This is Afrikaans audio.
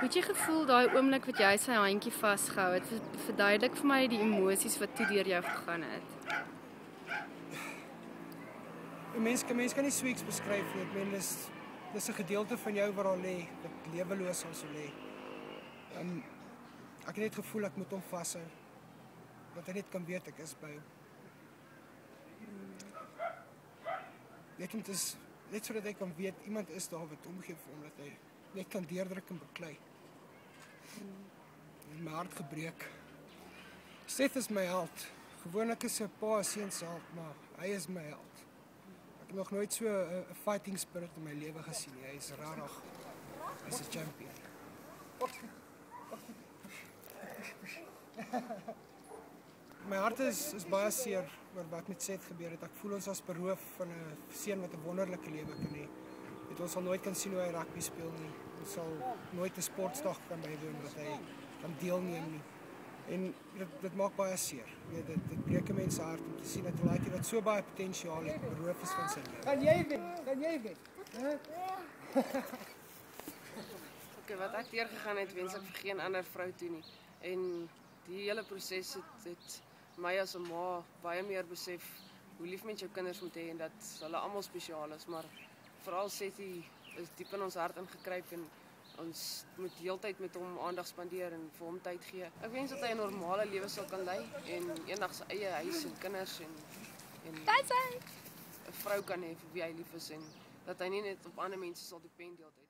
Het jy gevoel daai oomblik wat jy sy handjie vasgehou het, verduidelik vir my die emosies wat toe deur jou gegaan het? 'n mens kan nie sweeks beskryf nie. Ek meen dis 'n gedeelte van jou wat daar lê, wat leweloos sal lê. Ek het net gevoel ek moet hom vashou. Dat hy net kan weet ek is by hom. Net sodat hy kan weet iemand is daar wat omgee vir hom, dat hy net kan deurdruk en beklei. En my hart gebreek. Seth is my held. Gewoonlik is 'n pa seun se held, maar hy is my held. Ek het nog nooit so 'n fighting spirit in my lewe gesien nie. Hy is rarig. Hy's 'n champion. My hart is baie seer oor wat met Seth gebeur het. Ek voel ons as beroof van 'n seun wat 'n wonderlike lewe kan hê. Ons sal nooit kan sien hoe hy rugby speel nie. Ons sal nooit 'n sportdag kan bywoon wat hy kan deelneem nie. En dit maak baie seer. Dit breek 'n mens se hart om te sien dat 'n laaitjie wat so baie potensiaal het, beroof is van sy lewe. Kan jy wen? Okay, wat ek deurgegaan het, wens ek vir geen ander vrou toe nie. En die hele proses het my as 'n ma baie meer besef hoe lief mens jou kinders moet hê en dat hulle almal spesiaal is, maar veral Sethie is diep in ons hart ingekruip en ons moet heeltyd met hom aandag spandeer en vir hom tyd gee. Ek wens dat hy 'n normale lewe sal kan lei en eendag sy eie huis en kinders en 'n vrou kan hê vir wie hy lief is en dat hy nie net op ander mense sal depend heeltyd.